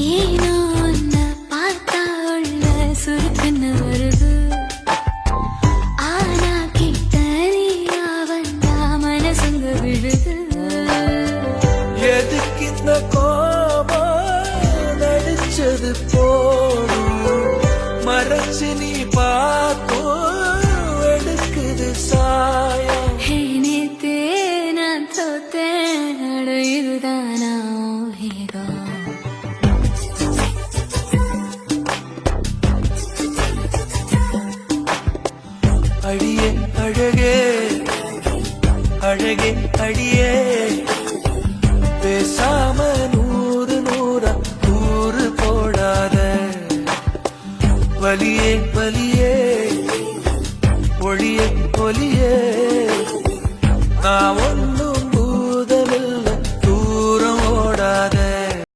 ஏனோ உன்னை பார்த்தா உள்ள சுருக்குன்னு வருது. ஆனா கிட்ட நீயா வந்தா மனசுங்க விழுது. எதுக்கு இந்த கோபம் நடிச்சது போடும், மறைச்சு நீ பார்க்கும் எடுக்குது சாயம். நேத்தே நான் தோத்தேன், அட இதுதானா ஹீரோ. அடியே அழகே அழகே அடியே